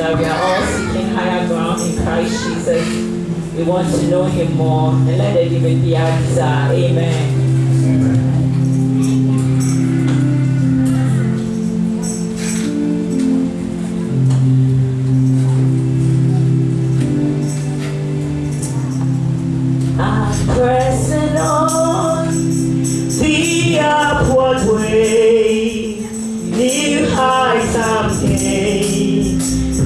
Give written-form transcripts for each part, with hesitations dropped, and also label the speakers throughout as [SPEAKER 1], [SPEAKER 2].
[SPEAKER 1] that we are all seeking higher ground in Christ Jesus. We want to know Him more and let it even be our desire. Amen. I'm pressing on the upward way, new heights I'm gaining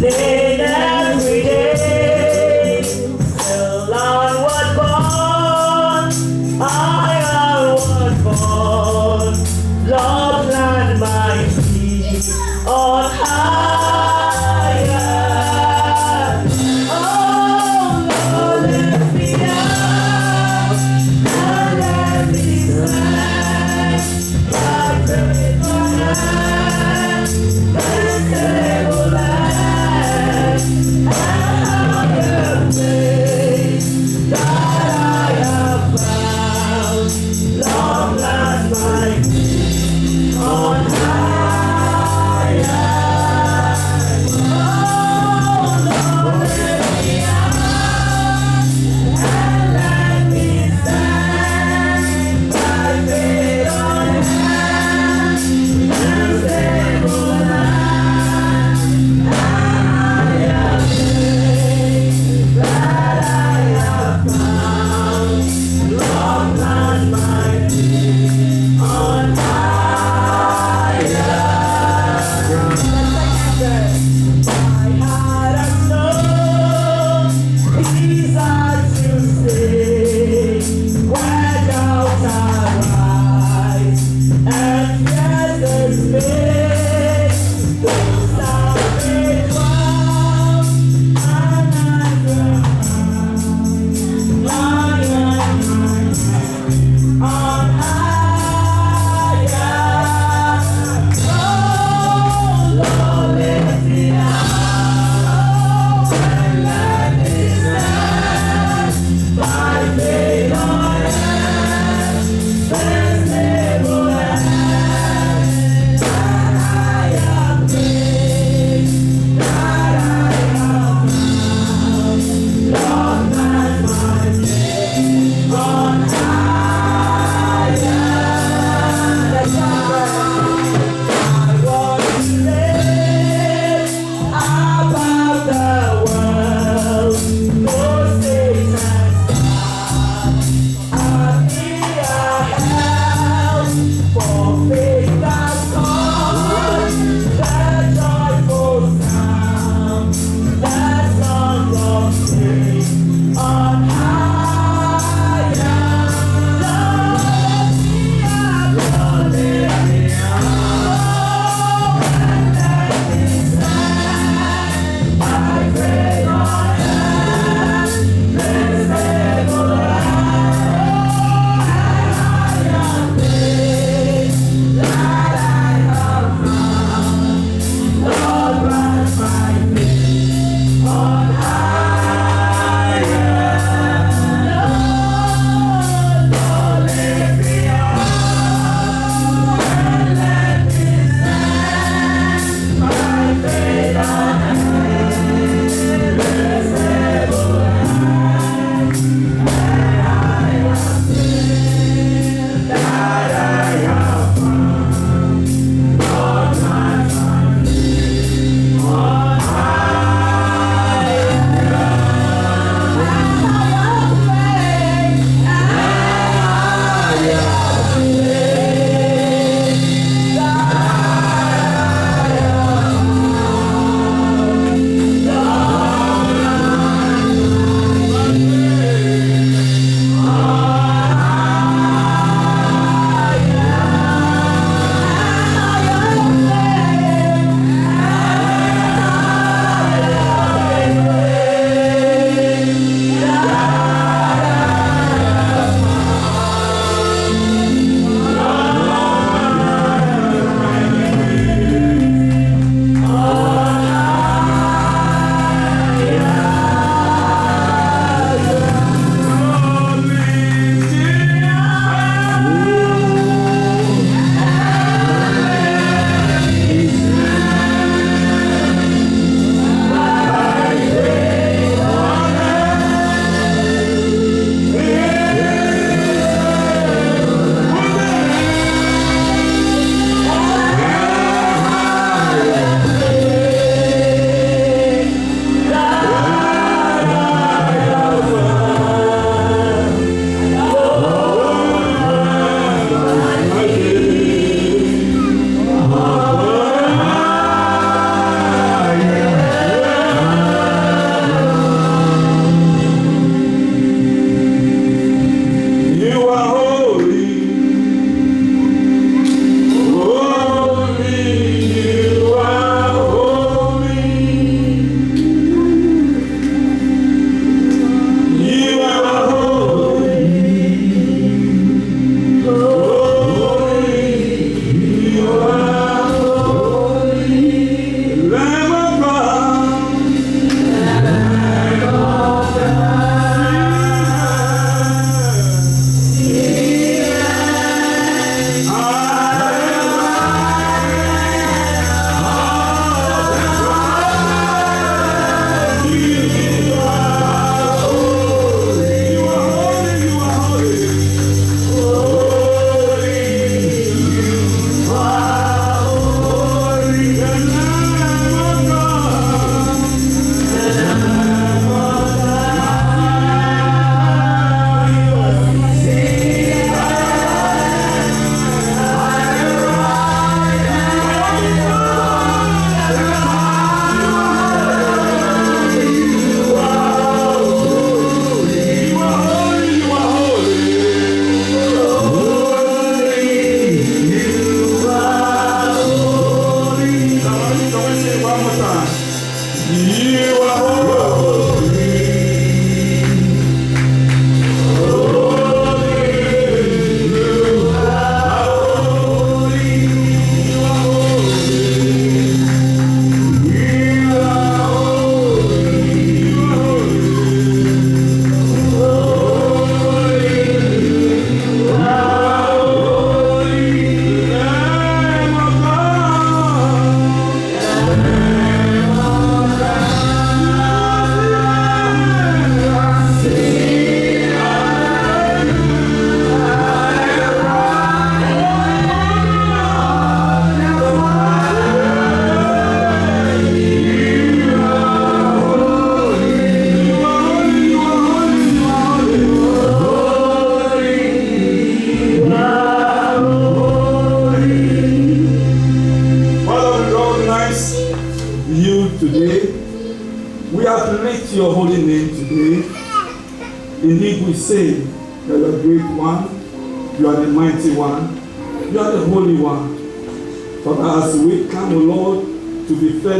[SPEAKER 1] every day. Still onward born, I onward born. Lord, plant my feet on higher. Oh Lord, lift me up and let me stand. I pray for land, this stable land.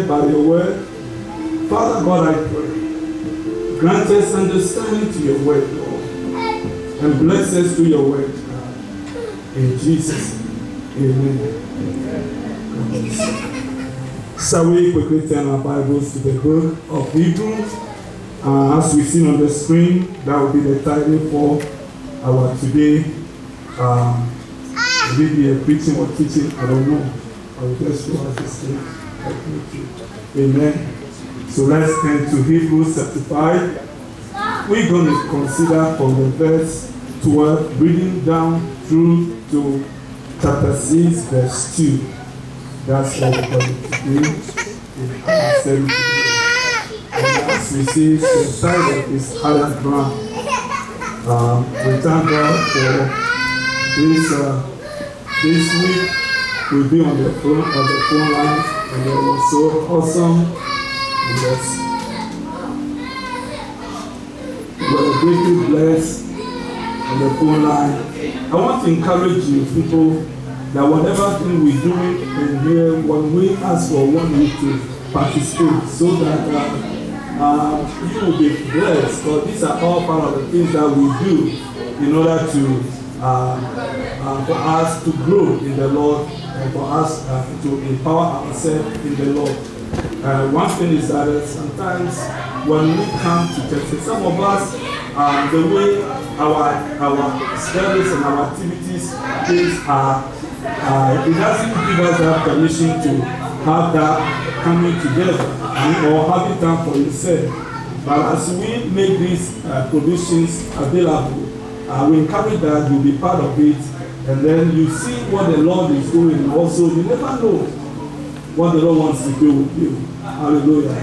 [SPEAKER 2] By your word, Father God, I pray, grant us understanding to your word, Lord, and bless us through your word, God. In Jesus' name, amen. So we quickly turn our Bibles to the book of Hebrews. As we see on the screen, that will be the title for our today. Maybe a preaching or teaching, I don't know. I will just show us the screen. Amen. So let's turn to Hebrews chapter 5. We're going to consider from the verse 12, reading down through to chapter 6, verse 2. That's what we're going to do. And as we see, the title is Higher Ground. We thank God for this week. We'll be on the phone line. And it was so awesome. We were greatly blessed on the phone line. I want to encourage you, people, that whatever thing we do in here, when we ask for one week to participate, so that you will be blessed. Because these are all part of the things that we do in order to for us to grow in the Lord. And for us to empower ourselves in the Lord. One thing is that sometimes when we come to church, some of us, the way our studies and our activities are, it doesn't give us that permission to have that coming together or having time for yourself. But as we make these provisions available, we encourage that you'll be part of it. And then you see what the Lord is doing. Also, you never know what the Lord wants to do with you. Hallelujah.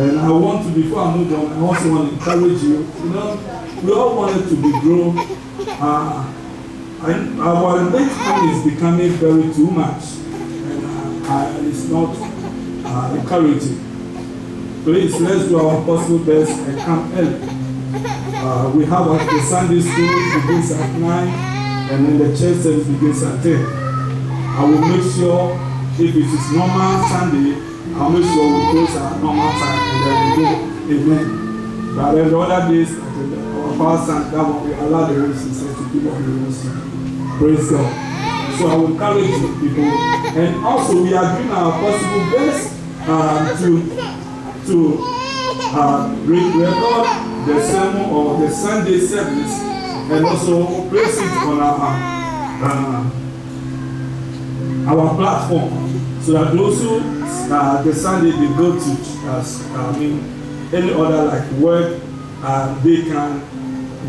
[SPEAKER 2] And I want to, before I move on, I also want to encourage you. You know, we all wanted to be grown. Our late time is becoming very too much. And it's not encouraging. Please, let's do our possible best and come early. We have the Sunday school begins at 9. And then the church service begins at 10. I will make sure if it is normal Sunday, I'll make sure we close at normal time and then we go. Amen. But then the other days, our pastor and that one, we allow the Holy Spirit to do what he wants to do. Praise God. So I will encourage you people. And also we are doing our possible best to record the sermon or the Sunday service. And also place it on our platform so that those who the Sunday they go to any other like work, they can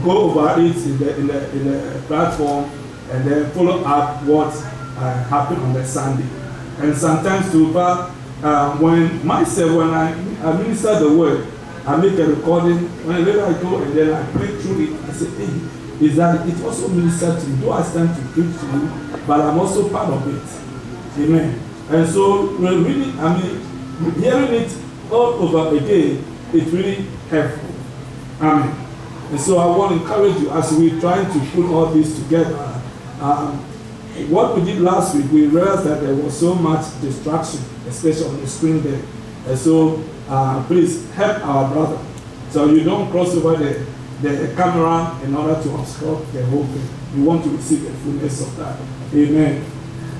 [SPEAKER 2] go over it in the platform and then follow up what happened on the Sunday. And sometimes too, when I minister the word, I make a recording. When later I go and then I pray through it, I say, hey, is that it also ministers to me? Do I stand to preach to you? But I'm also part of it. Amen. And so when really, hearing it all over again, it's really helpful. Amen. And so I want to encourage you as we try to put all this together. What we did last week, we realized that there was so much distraction, especially on the screen there. And so please help our brother. So you don't cross over the camera in order to obstruct the whole thing. You want to receive the fullness of that. Amen.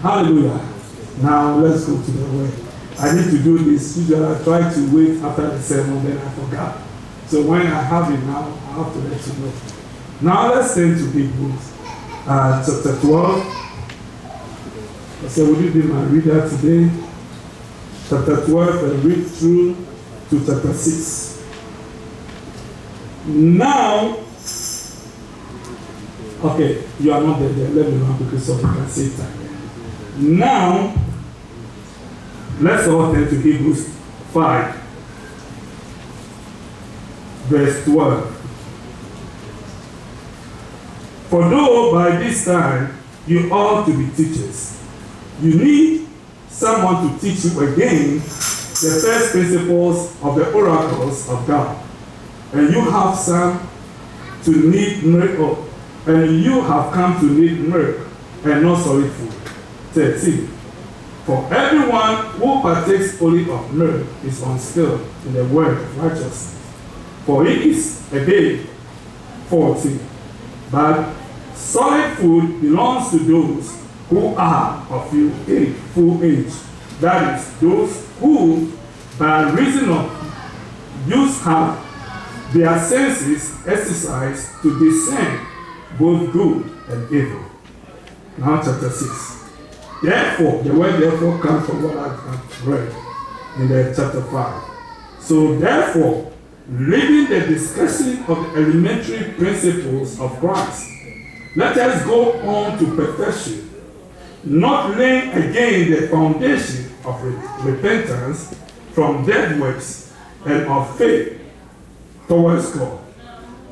[SPEAKER 2] Hallelujah. Now let's go to the word. I need to do this. Usually I try to wait after the sermon, then I forgot. So when I have it now, I have to let you know. Now let's turn to Hebrews chapter 12. So will you be my reader today? Chapter 12 and read through to chapter 6. Now, okay, you are not there. Let me know because so you can say it again. Now, let's all turn to Hebrews 5, verse 12. For though by this time you ought to be teachers, you need someone to teach you again the first principles of the oracles of God. And you have some to need milk, and you have come to need milk and not solid food. 13. For everyone who partakes only of milk is unskilled in the word of righteousness, for it is a day. 14. But solid food belongs to those who are of full age, that is, those who, by reason of use, have their senses exercised to discern both good and evil. Now chapter 6. Therefore, the word therefore comes from what I've read in the chapter 5. So therefore, leaving the discussion of the elementary principles of Christ, let us go on to perfection, not laying again the foundation of repentance from dead works and of faith towards God,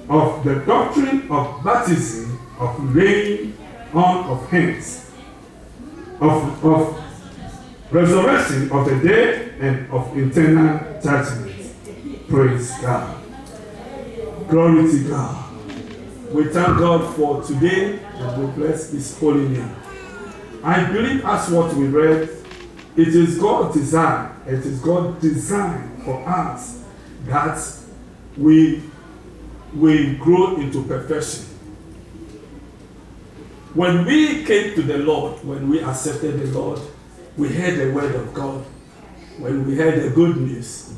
[SPEAKER 2] of the doctrine of baptism, of laying on of hands, of resurrection of the dead, and of eternal judgment. Praise God. Glory to God. We thank God for today and we bless His holy name. I believe as what we read, it is God's design. It is God's design for us that we grow into perfection. When we came to the Lord, when we accepted the Lord, we heard the word of God. When we heard the good news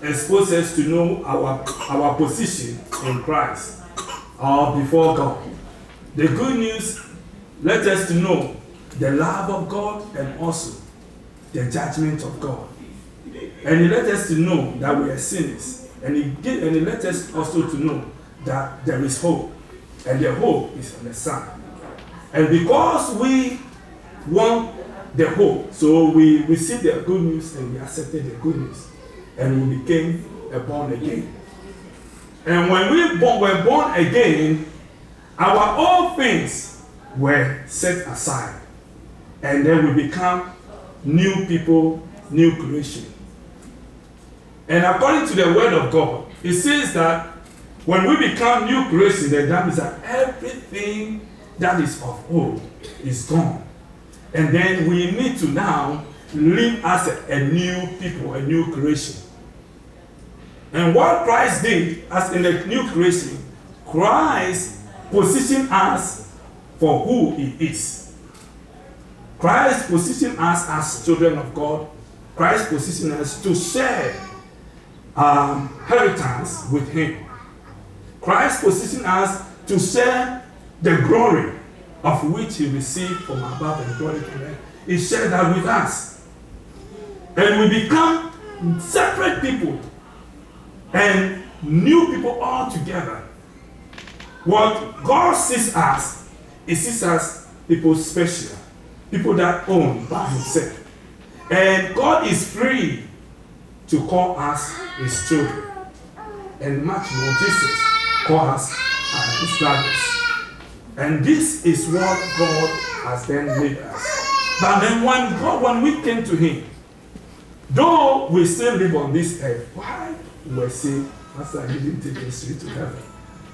[SPEAKER 2] exposes us to know our position in Christ or before God. The good news lets us to know the love of God and also the judgment of God. And it lets us to know that we are sinners. And it lets us also to know that there is hope. And the hope is in the Son. And because we want the hope, so we received the good news and we accepted the good news. And we became born again. And when we were born again, our old things were set aside. And then we become new people, new creation. And according to the word of God, it says that when we become new creation, then that means that everything that is of old is gone. And then we need to now live as a new people, a new creation. And what Christ did as in the new creation, Christ positioned us for who He is. Christ positioned us as children of God. Christ positioned us to share inheritance with Him. Christ positioned us to share the glory of which He received from above and glory from heaven. He shared that with us. And we become separate people and new people all together. What God sees us, He sees us people special, people that own by Himself. And God is free to call us His children. And much more, Jesus called us His daughters. And this is what God has then made us. But then when we came to Him, though we still live on this earth, why we were saved? Master didn't take us straight to heaven,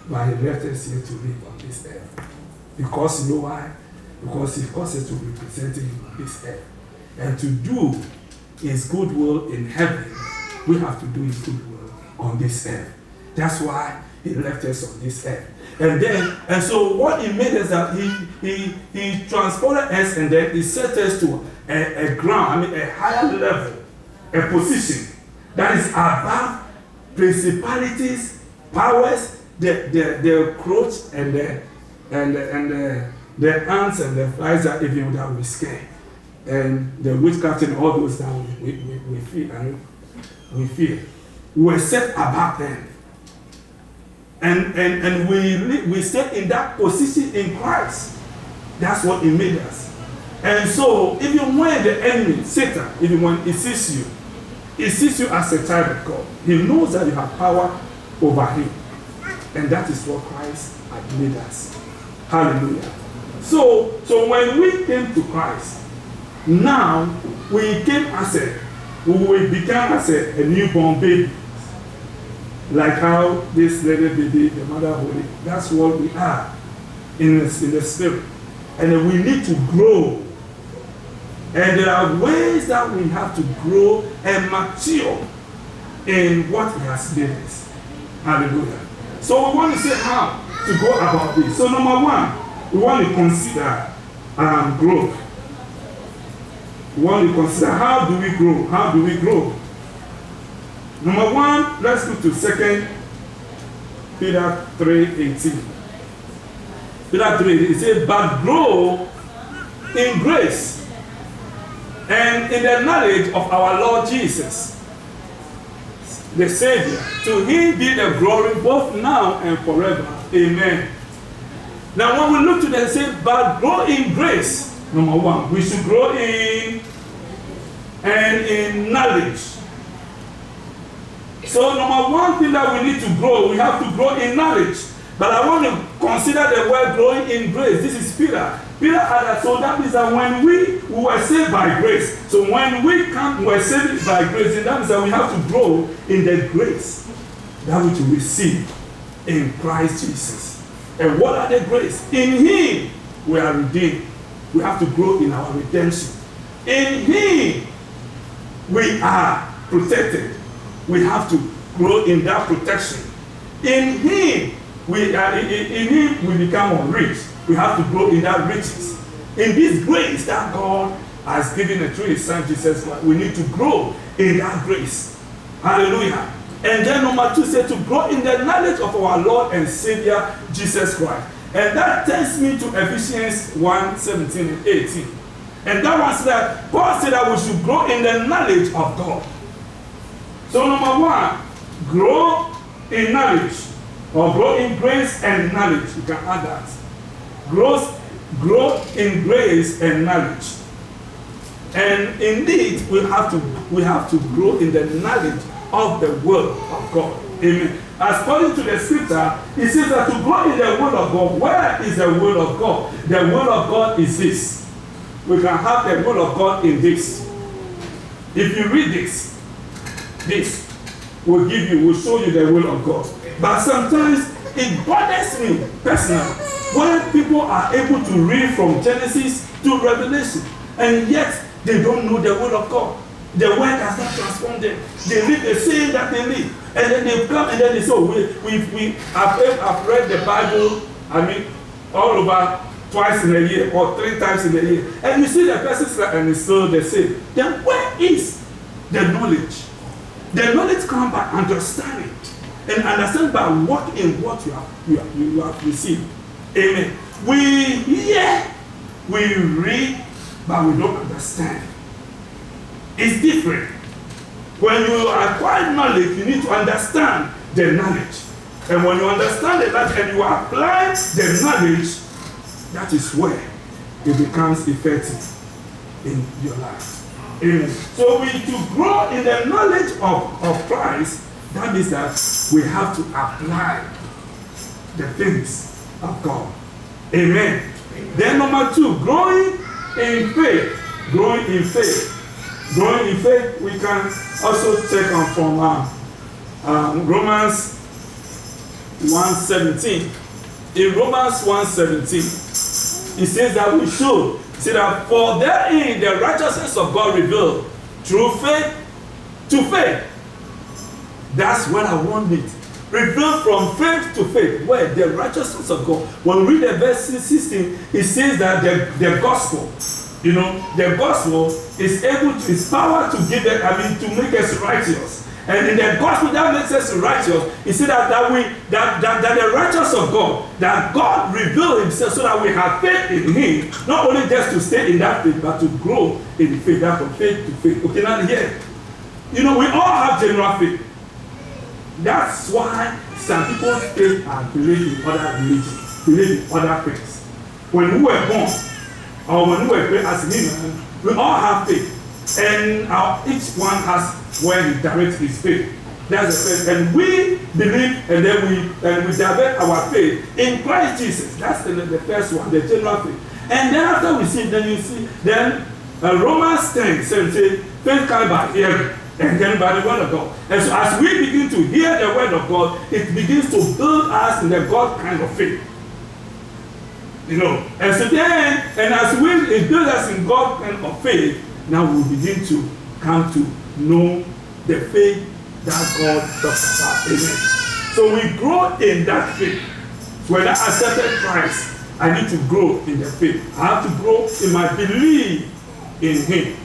[SPEAKER 2] but He left us here to live on this earth. Because you know why? Because He caused us to represent Him on this earth. And to his good will in heaven, we have to do his good will on this earth. That's why he left us on this earth. And so what he made is that he transported us, and then he set us to a ground, a higher level, a position that is above principalities, powers, the crows and the ants and the flies that even that we scare, and the witchcraft and all those that we fear. And we fear. We were set above them. And we stay in that position in Christ. That's what he made us. And so, even when the enemy, Satan, even when he sees you as a child of God. He knows that you have power over him. And that is what Christ had made us. Hallelujah. So when we came to Christ, now we became as a newborn baby. Like how this little baby, the mother holy, that's what we are in the spirit. And then we need to grow. And there are ways that we have to grow and mature in what he has made us. Hallelujah. So we want to say how to go about this. So number one, we want to consider growth. We want to consider how do we grow? How do we grow? Number one, let's go to 2 Peter 3:18. Peter 3, it says, but grow in grace and in the knowledge of our Lord Jesus, the Savior. To him be the glory both now and forever. Amen. Now when we look to them, say, but grow in grace. Number one, we should grow in knowledge. So number one thing that we need to grow, we have to grow in knowledge. But I want to consider the word growing in grace. This is Peter. Peter had that, so that means that when we were saved by grace. So when we were saved by grace, and that means that we have to grow in the grace that which we receive in Christ Jesus. And what are the grace? In him we are redeemed. We have to grow in our redemption. In him we are protected. We have to grow in that protection. In him we become rich. We have to grow in that riches. In this grace that God has given through his son Jesus Christ, we need to grow in that grace. Hallelujah. And then number two said to grow in the knowledge of our Lord and Savior Jesus Christ. And that takes me to Ephesians 1:17 and 18. And that one said that Paul said that we should grow in the knowledge of God. So number one, grow in knowledge, or grow in grace and knowledge. You can add that. Grow in grace and knowledge. And indeed, we have to grow in the knowledge of the word of God. Amen. According to the scripture, it says that to grow in the word of God. Where is the word of God? The word of God is this. We can have the word of God in this. If you read this will show you the word of God. But sometimes it bothers me personally when people are able to read from Genesis to Revelation, and yet they don't know the word of God. The word does not transform them. They live the same that they live, and then they come and then they say, I've read the Bible. All over twice in a year or 3 times in a year, and you see the person and it's still the same. Then where is the knowledge? The knowledge comes by understanding, and understand by walking in what you have received. Amen. We hear, we read, but we don't understand. It's different. When you acquire knowledge, you need to understand the knowledge. And when you understand the knowledge and you apply the knowledge, that is where it becomes effective in your life. Amen. So to grow in the knowledge of Christ, that means that we have to apply the things of God. Amen. Then number two, growing in faith. Growing in faith. Growing in faith, we can also take on from Romans 1:17. In Romans 1:17, it says that we should say that for therein the righteousness of God revealed through faith to faith. That's what I want it. Revealed from faith to faith, where the righteousness of God. When we read the verse 16, it says that the gospel, you know, the gospel is able to, is power to give it, to make us righteous. And in the gospel that makes us righteous, it says that the righteousness of God, that God revealed himself so that we have faith in him, not only just to stay in that faith, but to grow in faith, that from faith to faith. Okay, now here, you know, we all have general faith. That's why some people's faith are believe in other religions, believe in other faiths. When we were born, or when we were created as human, we all have faith. And each one has where he directs his faith. That's the faith. And we believe, and then we direct our faith in Christ Jesus. That's the first one, the general faith. And then after we see, then you see, then Romans 10 says, faith comes by hearing, and then by the word of God. And so as we begin to hear the word of God, it begins to build us in the God kind of faith. You know, and so then, and as it builds us in God kind of faith, now we begin to come to know the faith that God talks about. Amen. So we grow in that faith. When I accepted Christ, I need to grow in the faith. I have to grow in my belief in him.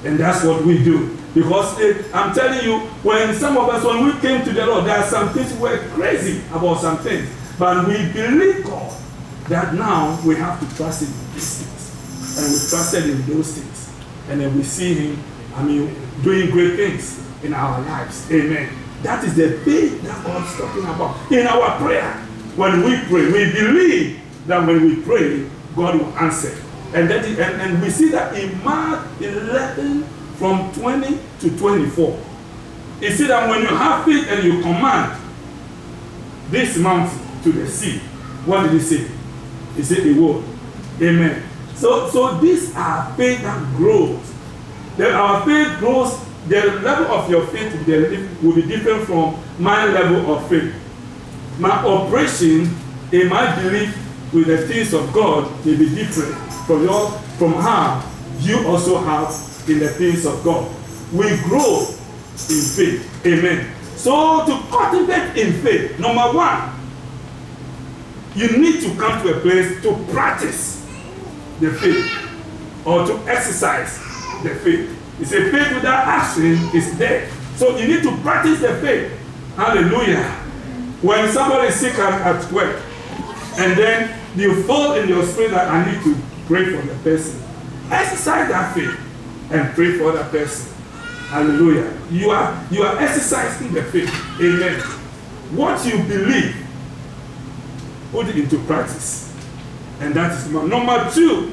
[SPEAKER 2] And that's what we do. Because I'm telling you, when some of us, when we came to the Lord, there are some things we were crazy about some things. But we believe God that now we have to trust in these things. And we trusted in those things. And then we see him, doing great things in our lives. Amen. That is the faith that God's talking about. In our prayer, when we pray, we believe that when we pray, God will answer. And we see that in Mark 11, from 20 to 24. It says that when you have faith and you command this mountain to the sea, what did he say? He said a word. Amen. So these are faith that grows. Then our faith grows. The level of your faith will be different from my level of faith. My operation in my belief with the things of God may be different from how you also have in the things of God. We grow in faith. Amen. So to cultivate in faith, number one, you need to come to a place to practice the faith or to exercise the faith. It's a faith without action is dead. So you need to practice the faith. Hallelujah. When somebody is sick at work and then you fall in your spirit that I need to pray for the person, exercise that faith and pray for that person. Hallelujah. You are exercising the faith. Amen. What you believe, put it into practice. And that is number two.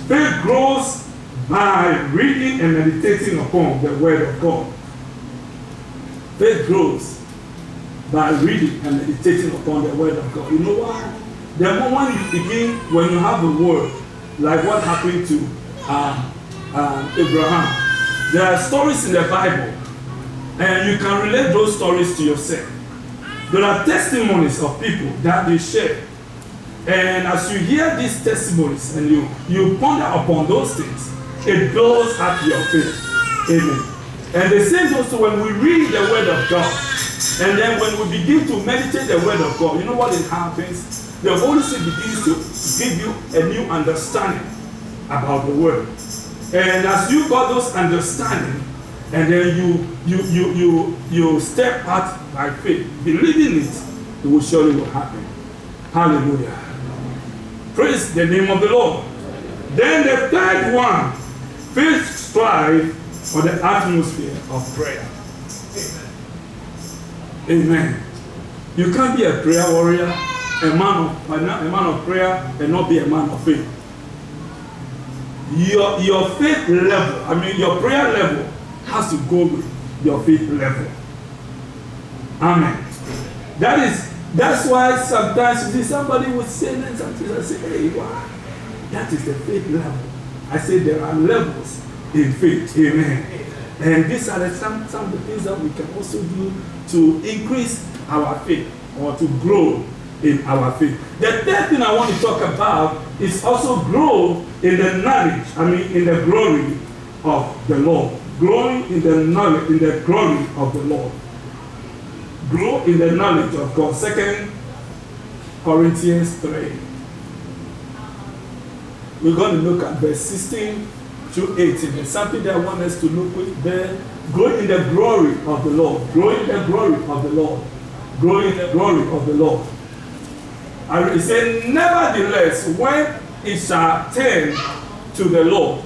[SPEAKER 2] Faith grows by reading and meditating upon the word of God. Faith grows by reading and meditating upon the word of God. You know why? The moment you begin, when you have a word, like what happened to Abraham, there are stories in the Bible, and you can relate those stories to yourself. There are testimonies of people that they share. And as you hear these testimonies and you ponder upon those things, it builds up your faith. Amen. And the same goes to when we read the word of God. And then when we begin to meditate the word of God, you know what it happens? The Holy Spirit begins to give you a new understanding about the word. And as you got those understanding, and then you step out by faith, believing it will surely happen. Hallelujah. Praise the name of the Lord. Then the third one, faith thrives on the atmosphere of prayer. Amen. You can't be a prayer warrior, a man of prayer, and not be a man of faith. Your faith level, your prayer level has to go with your faith level. Amen. That's why sometimes you see somebody would say something, I say, hey, wow, that is the faith level. I say there are levels in faith. Amen. And these are some of the things that we can also do to increase our faith or to grow in our faith. The third thing I want to talk about is also grow in the knowledge, in the glory of the Lord. Growing in the knowledge, in the glory of the Lord. Grow in the knowledge of God. 2 Corinthians 3. We're going to look at verse 16 to 18. There's something that I want us to look with there. Grow in the glory of the Lord. Grow in the glory of the Lord. Grow in the glory of the Lord. And it says, nevertheless, when it shall turn to the Lord,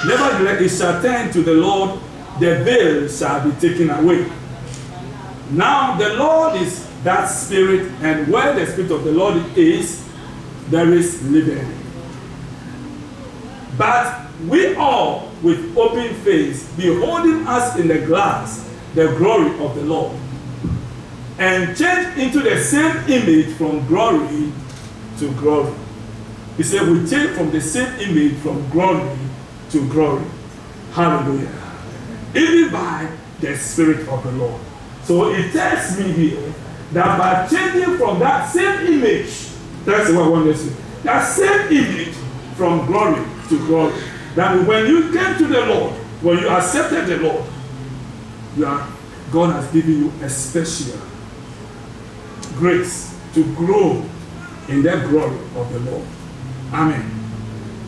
[SPEAKER 2] nevertheless, it shall turn to the Lord, the veil shall be taken away. Now, the Lord is that Spirit, and where the Spirit of the Lord is, there is liberty. But we all, with open face, beholding us in the glass, the glory of the Lord, and change into the same image from glory to glory. He said, we change from the same image from glory to glory. Hallelujah. Even by the Spirit of the Lord. So it tells me here that by changing from that same image, that's what I want to say, that same image from glory to glory, that when you came to the Lord, when you accepted the Lord, God has given you a special grace to grow in that glory of the Lord. Amen.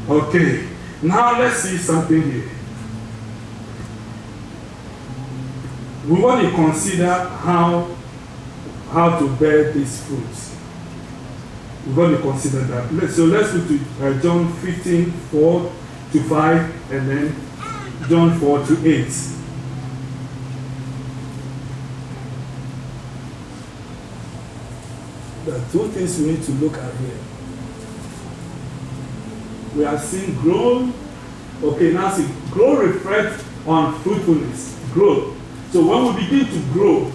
[SPEAKER 2] Okay. Now let's see something here. We want to consider how to bear these fruits. We're going to consider that. So let's go to John 15, 4 to 5, and then John 4 to 8. There are two things we need to look at here. We are seeing growth. Okay, now see, grow reflects on fruitfulness. Grow. So when we begin to grow,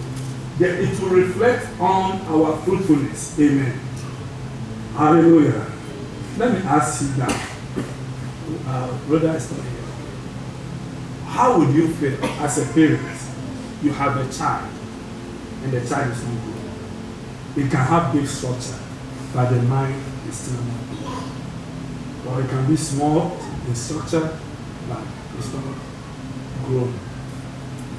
[SPEAKER 2] then it will reflect on our fruitfulness. Amen. Hallelujah. Let me ask you that. Brother is not here. How would you feel as a parent? You have a child, and the child is not good. It can have big structure, but the mind is still not good. Or it can be small in structure, but it's not grown.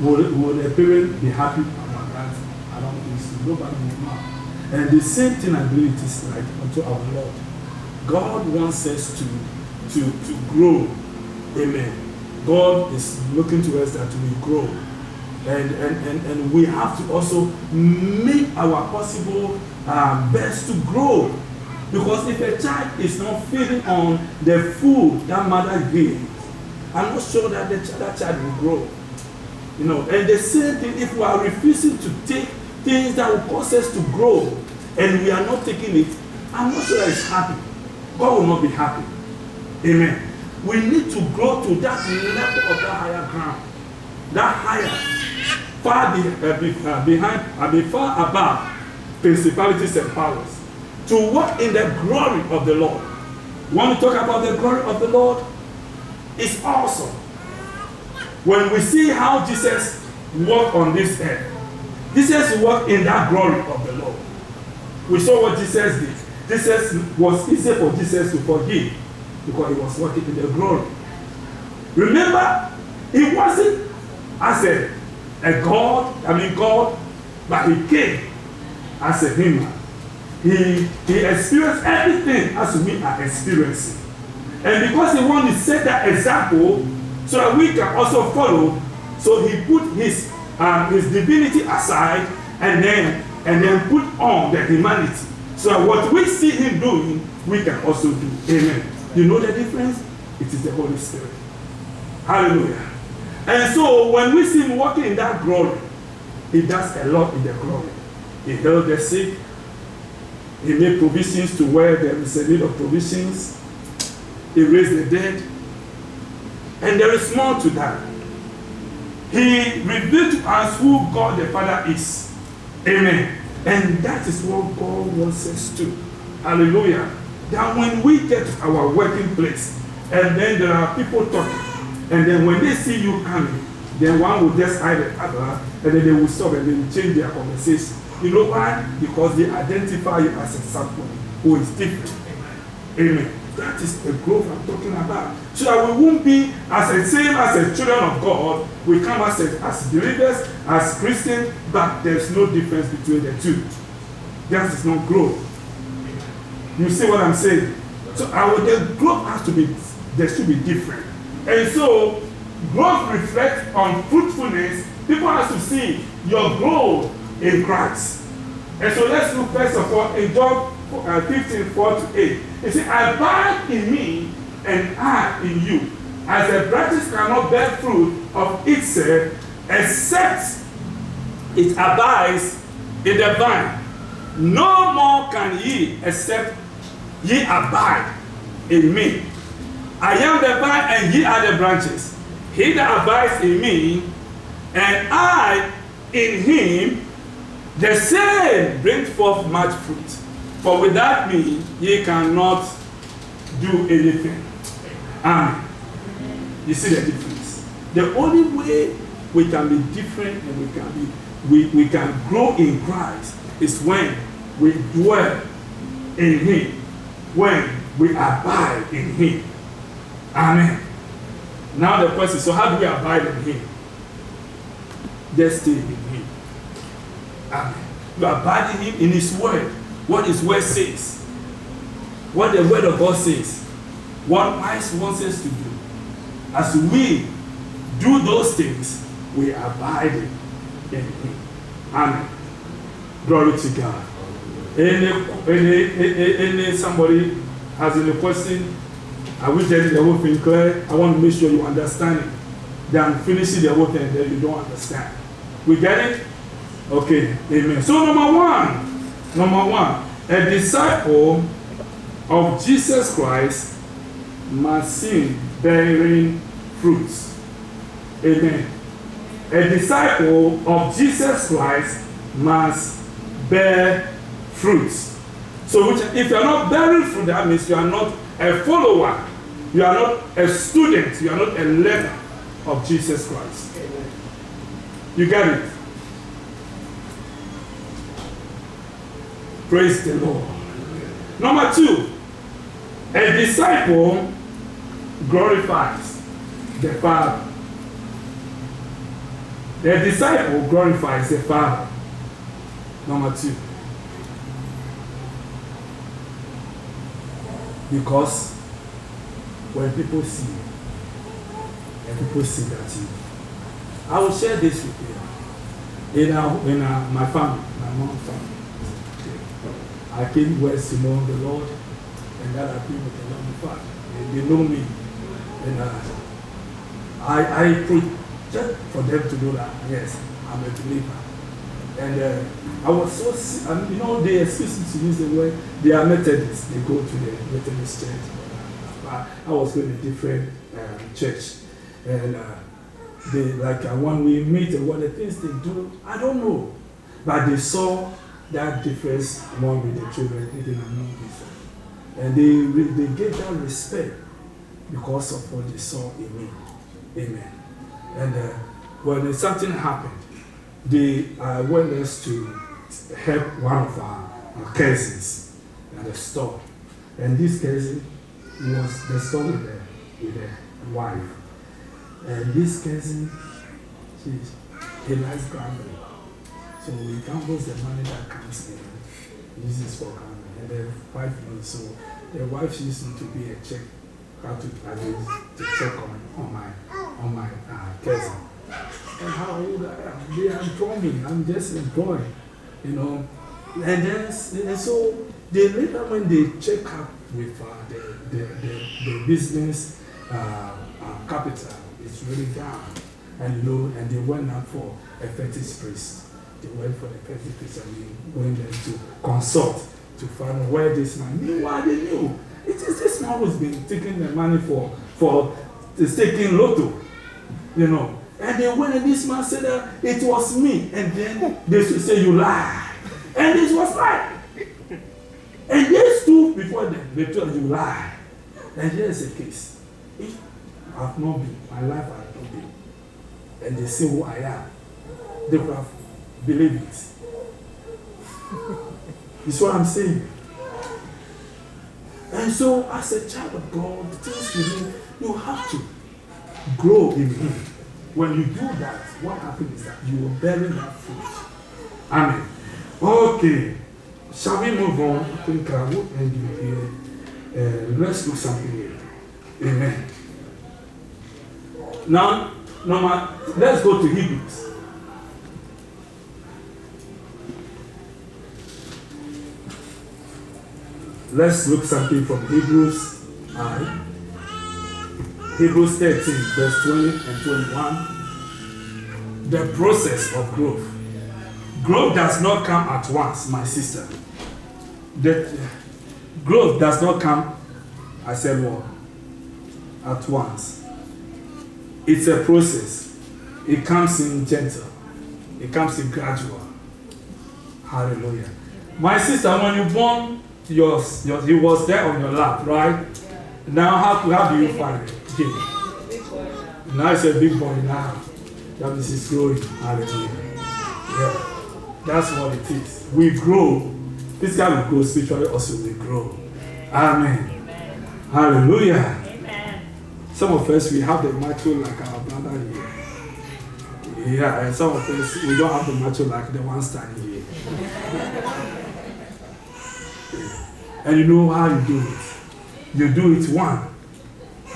[SPEAKER 2] Would a parent be happy about that? I don't think so. Nobody will not. And the same thing I believe it is like unto our Lord. God wants us to grow. Amen. God is looking to us that we grow. And we have to also make our possible best to grow. Because if a child is not feeding on the food that mother gave, I'm not sure that that child will grow. You know, and the same thing, if we are refusing to take things that will cause us to grow, and we are not taking it, I'm not sure that it's happy. God will not be happy. Amen. We need to grow to that level of that higher ground. That higher, far above principalities and powers. To walk in the glory of the Lord. When we talk about the glory of the Lord, it's awesome. When we see how Jesus walked on this earth, Jesus walked in that glory of the Lord. We saw what Jesus did. Jesus was easy for Jesus to forgive because he was walking in the glory. Remember, he wasn't as a God, but he came as a human. He experienced everything as we are experiencing. And because he wanted to set that example so that we can also follow, so he put his divinity aside and then put on the humanity. So what we see him doing, we can also do. Amen. You know the difference? It is the Holy Spirit. Hallelujah. And so when we see him walking in that glory, he does a lot in the glory. He healed the sick. He made provisions to where there is a need of provisions. He raised the dead. And there is more to that. He revealed to us who God the Father is. Amen. And that is what God wants us to. Hallelujah. That when we get to our working place, and then there are people talking, and then when they see you coming, then one will just hide the other, and then they will stop and they will change their conversation. You know why? Because they identify you as a somebody who is different. Amen. That is the growth I'm talking about. So that we won't be as the same as the children of God. We come as believers, as Christians, but there's no difference between the two. That is not growth. You see what I'm saying? So the growth has to be, there should be different. And so growth reflects on fruitfulness. People have to see your growth in Christ. And so let's look first of all in John 15:4-8. It says, abide in me and I in you. As a branch cannot bear fruit of itself except it abides in the vine. No more can ye except ye abide in me. I am the vine and ye are the branches. He that abides in me and I in him, the same bring forth much fruit. For without me ye cannot do anything. Amen. You see the difference? The only way we can be different and we can grow in Christ is when we dwell in him, when we abide in him. Amen. Now the question is, so how do we abide in him? Just stay in him. Amen. You abide in him in his word. What his word says. What the word of God says. What Christ wants us to do. As we do those things, we abide in him. Amen. Glory to God. Any somebody has any question? Are we getting the whole thing clear? I want to make sure you understand it. Then finishing the whole thing and then you don't understand. We get it? Okay. Amen. So number one, a disciple of Jesus Christ must see bearing fruits. Amen. A disciple of Jesus Christ must bear fruits. So if you are not bearing fruit, that means you are not a follower. You are not a student. You are not a learner of Jesus Christ. Amen. You get it? Praise the Lord. Number two, a disciple glorifies the Father. The disciple glorifies the Father. Number two. Because when people see you, and people see that you, I will share this with you. In my family, my mom's family, I came west to know the Lord, and that I've been with the Lord before. And they know me. And I pray just for them to know that, yes, I'm a believer. And I was so, you know, they excuse me to use the word, they are Methodists. They go to the Methodist church. I was going to a different church. And they, like, when we meet and what the things they do, I don't know. But they saw that difference among the children, even among people. And they gave that respect because of what they saw in me. Amen. And when something happened, they went us to help one of our cousins at the store. And this cousin was the store with the wife. And this cousin, he likes gambling. So he gambles the money that comes in, uses for gambling. And then 5 months, so the wife used to be a check, to check on my cousin. And how old I am. They are employing. I'm just employing, you know. And then, and so they later when they check up with the business capital, it's really down. And you know, and they went out for a fetish priest. They went for the fetish priest and they went there to consult to find where this man. Meanwhile, they knew it is this man who's been taking the money for taking lotto, you know. And they went and this man said that it was me. And then they should say you lie. And it was right. And they stood before them. They told you lie. And here's the case. If I have not been, my life has not been, and they say who I am, they would have believed it. You see what I'm saying? And so, as a child of God, the things you do, you have to grow in Him. When you do that, what happens is that you are bearing that fruit. Amen. Okay. Shall we move on? I think I will end you here. Let's do something here. Amen. Now, let's go to Hebrews. Let's look something from Hebrews. Hebrews 13, verse 20 and 21. The process of growth. Growth does not come at once, my sister. Growth does not come, I said what? At once. It's a process. It comes in gentle. It comes in gradual. Hallelujah. My sister, when you born, he was there on your lap, right? Now, how do you find it? Now it's a big boy now. That means he's growing. Hallelujah. Yeah. That's what it is. We grow. This guy will grow spiritually, also we grow. Amen. Amen. Hallelujah. Amen. Some of us, we have the macho like our brother here. Yeah, and some of us, we don't have the macho like the one standing here. And you know how you do it. You do it one,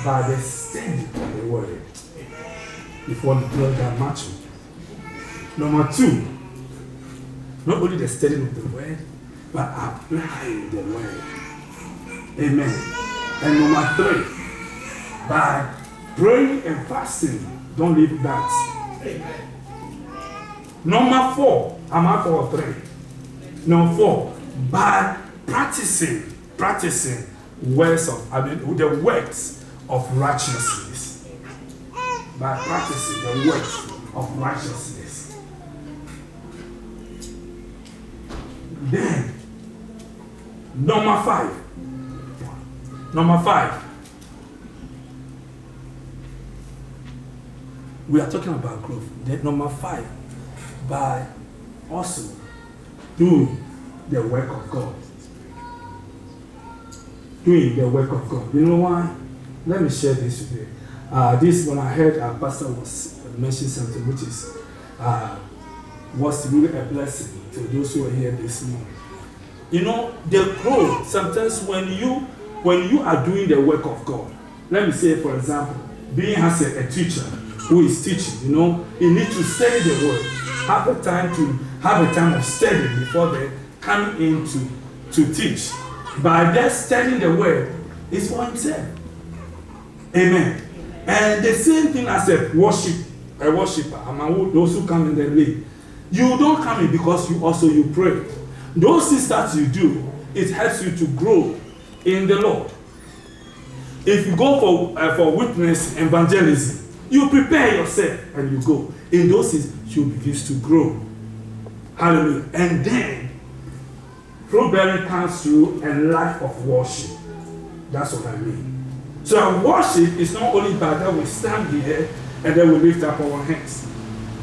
[SPEAKER 2] by the study of the word. If you want to build that macho. Number two, not only the study of the word, but applying the word. Amen. And number three, by praying and fasting. Don't leave that. Amen. Number four, am I 4 or 3? Number 4, by practicing the works of righteousness. By practicing the works of righteousness. Then, number 5. We are talking about growth. Then number 5, by also doing the work of God. Doing the work of God. You know why? Let me share this with you. This, when I heard our pastor was mentioning something which is was really a blessing to those who are here this morning. You know, the growth, sometimes when you are doing the work of God, let me say, for example, being as a teacher who is teaching, you know, you need to study the word, have a time of studying before they come in to teach. By just studying the word, it's for himself. Amen. And the same thing as a worshiper, those who come in the lead. You don't come in because you pray. Those things that you do, it helps you to grow in the Lord. If you go for witness evangelism, you prepare yourself and you go. In those things, you begin to grow. Hallelujah. And then, fruit bearing comes through a life of worship. That's what I mean. So our worship is not only by that we stand here and then we lift up our hands,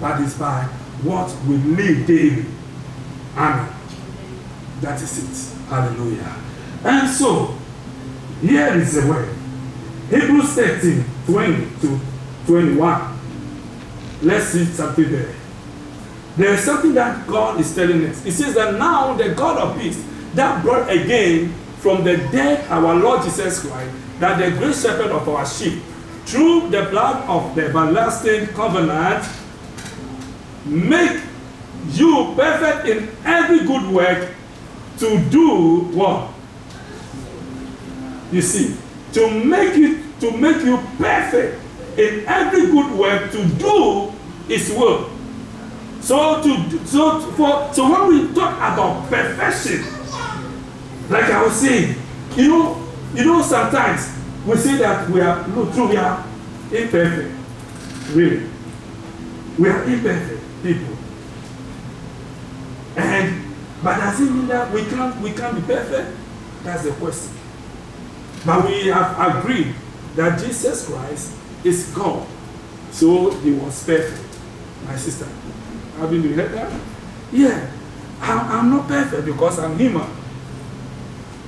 [SPEAKER 2] but it's by what we live daily. Amen. That is it. Hallelujah. And so, here is the word. Hebrews 13, 20 to 21. Let's see something there. There is something that God is telling us. It says that now the God of peace that brought again from the dead our Lord Jesus Christ, that the great shepherd of our sheep, through the blood of the everlasting covenant, make you perfect in every good work to do what? You see, to make you perfect in every good work to do His will. So when we talk about perfection, like I was saying, you know, sometimes we say that we are imperfect. Really, we are imperfect people. But does it mean that we can't be perfect? That's the question. But we have agreed that Jesus Christ is God, so He was perfect. My sister, have you heard that? Yeah, I'm not perfect because I'm human.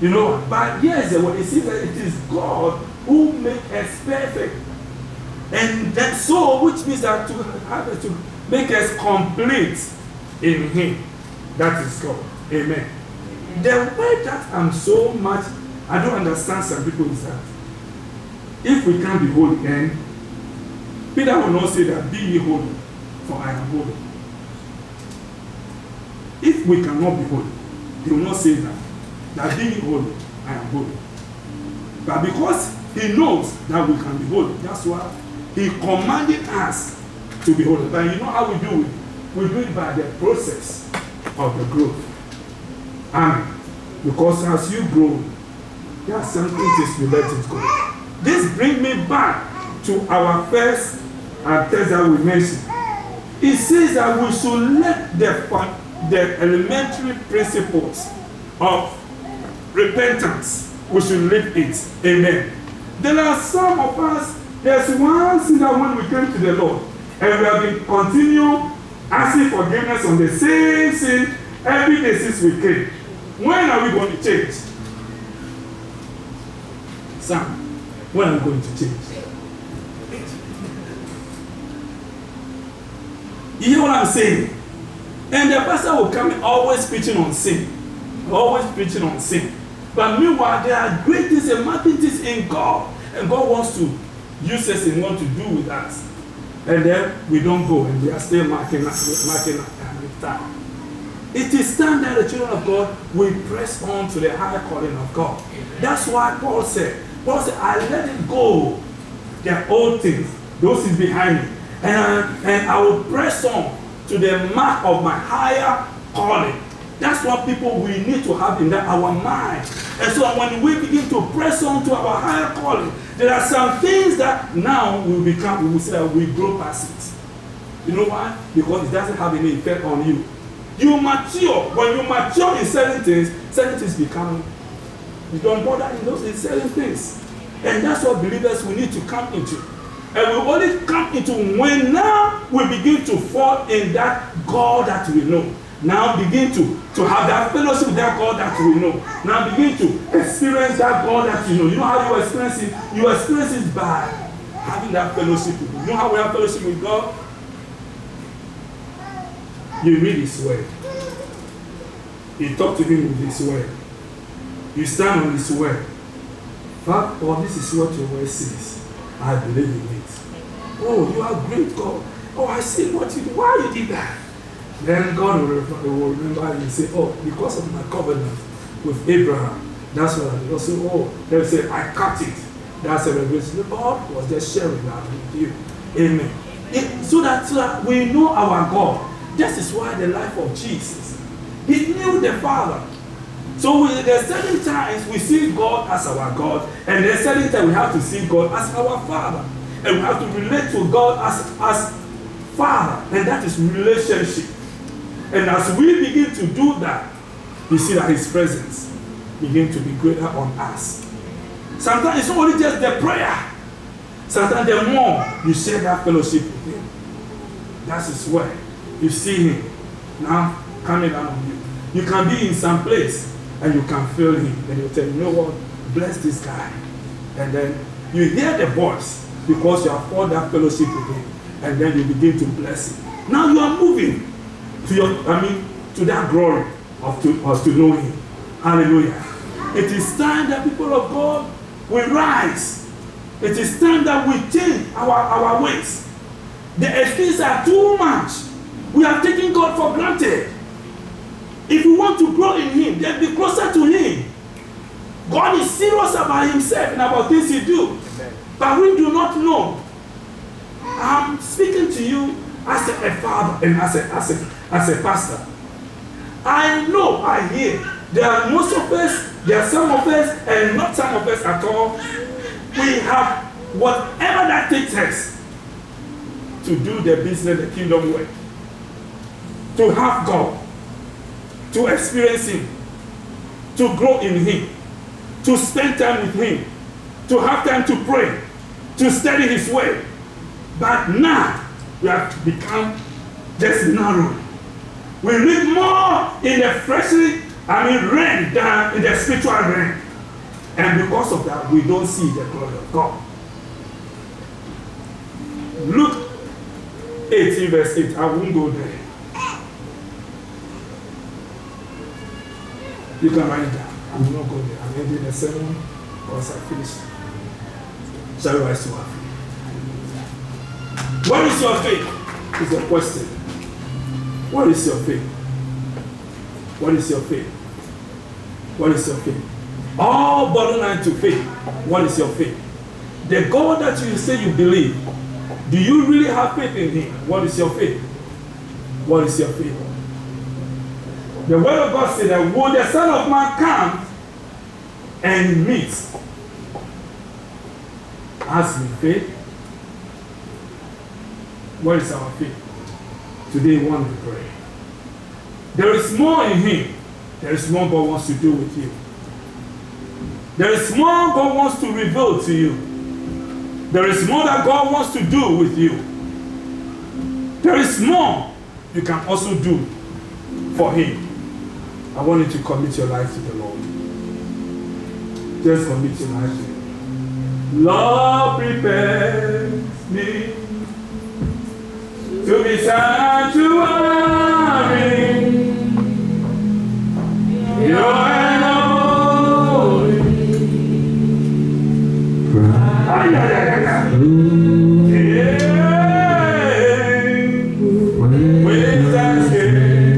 [SPEAKER 2] You know, but here's the word. It says that it is God who makes us perfect. And that so, which means that to make us complete in Him. That is God. Amen. The way that I'm so much, I don't understand some people is that if we can't be holy, and Peter will not say that be ye holy, for I am holy. If we cannot be holy, he will not say that be ye holy, I am holy. But because he knows that we can be holy, that's why he commanded us to be holy. But you know how we do it? We do it by the process of the growth. And because as you grow, there are some things you let it go. This brings me back to our first text that we mentioned. It says that we should let the elementary principles of repentance, we should live it. Amen. There are some of us, there's one thing that when we came to the Lord, and we have been continuing asking forgiveness on the same sin every day since we came. When are we going to change? Sam, when are we going to change? You hear what I'm saying? And the pastor will come always preaching on sin. Always preaching on sin. But meanwhile, there are great things and mighty things in God. And God wants to use us and want to do with us. And then we don't go and we are still marking time. It is time that the children of God will press on to the higher calling of God. That's why Paul said, I let it go, the old things, those is behind me. And I will press on to the mark of my higher calling. That's what people we need to have in our mind. And so when we begin to press on to our higher calling, there are some things that now we will say that we grow past it. You know why? Because it doesn't have any effect on you. You mature. When you mature in certain things become, you don't bother in certain things. And that's what believers we need to come into. And we only come into when now we begin to fall in that God that we know. Now begin to have that fellowship with that God that we know. Now begin to experience that God that you know. You know how you experience it? You experience it by having that fellowship with Him. You know how we have fellowship with God? You read His word. You talk to Him with His word. You stand on His word. Father, oh, this is what your word says. I believe in it. Oh, you are great, God. Oh, I see what you did. Why you did that? Then God will remember and say, oh, because of my covenant with Abraham. That's what I did. Also, oh, they'll say, I cut it. That's a revelation. God was just sharing that with you. Amen. So that we know our God. This is why the life of Jesus. He knew the Father. So there are certain times we see God as our God, and there are certain times we have to see God as our Father. And we have to relate to God as Father, and that is relationship. And as we begin to do that, you see that His presence begins to be greater on us. Sometimes it's not only just the prayer. Sometimes the more you share that fellowship with Him, that's His word. You see Him now coming down on you. You can be in some place and you can feel Him. And you tell, you know what, bless this guy. And then you hear the voice because you have formed that fellowship with Him. And then you begin to bless Him. Now you are moving to that glory of to know Him. Hallelujah. It is time that people of God will rise. It is time that we change our ways. The excuses are too much. We have taken God for granted. If we want to grow in Him, then be closer to Him. God is serious about Himself and about things He do. But we do not know. I'm speaking to you as a father and as a pastor. I know, I hear. There are most of us, there are some of us, and not some of us at all. We have whatever that takes us to do the business, the kingdom work. To have God. To experience Him. To grow in Him. To spend time with Him. To have time to pray. To study His word. But now, we have become just narrow. We live more in the fleshly Rain down in the spiritual realm. And because of that, we don't see the glory of God. Luke 18 verse 8, I won't go there. You can write it down. I will not go there. I'm ending the sermon because I finished. Shall we rise to our feet? What is your faith? Is the question. What is your faith? What is your faith? What is your faith? All bottom line to faith. What is your faith? The God that you say you believe, do you really have faith in Him? What is your faith? What is your faith? The word of God said that when the Son of Man comes and meets us with faith, what is our faith? Today we want to pray. There is more in Him. There is more God wants to do with you. There is more God wants to reveal to you. There is more that God wants to do with you. There is more you can also do for Him. I want you to commit your life to the Lord. Just commit your life to Him. Lord, prepare me to be sanctuary. Your with thanksgiving,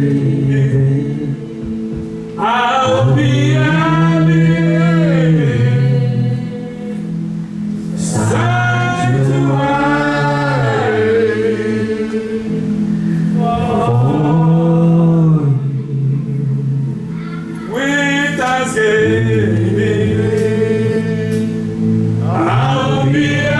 [SPEAKER 2] I'll be a living sanctuary. With thanksgiving, I'll be a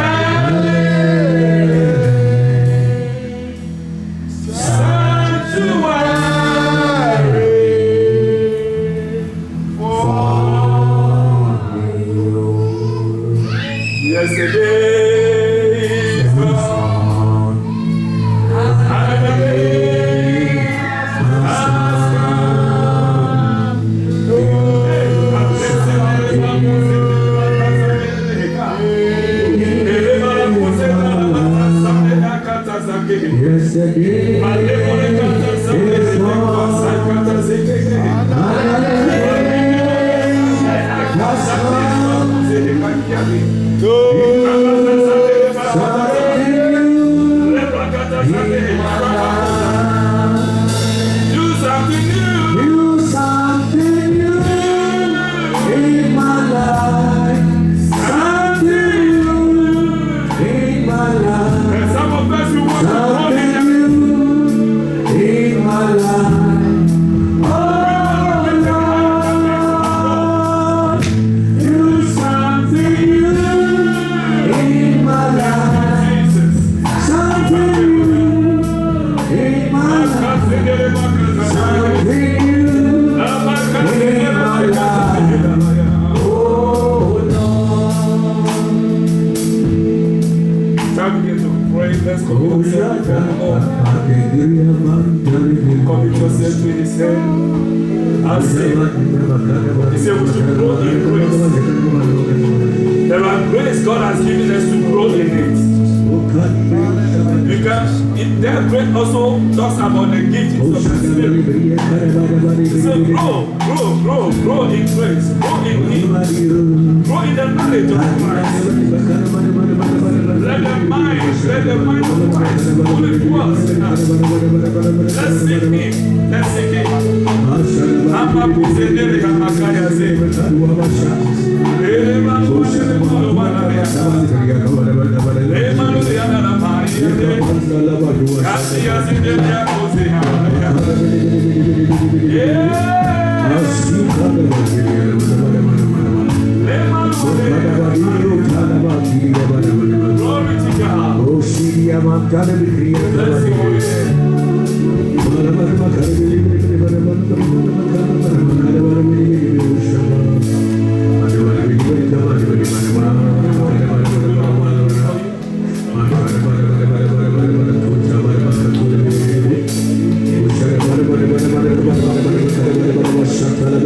[SPEAKER 3] Shut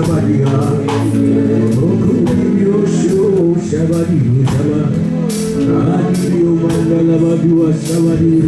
[SPEAKER 3] Shabadia, Okudio Show, Shabadi, Shaba, Radio Mandala Badua, Shabadi.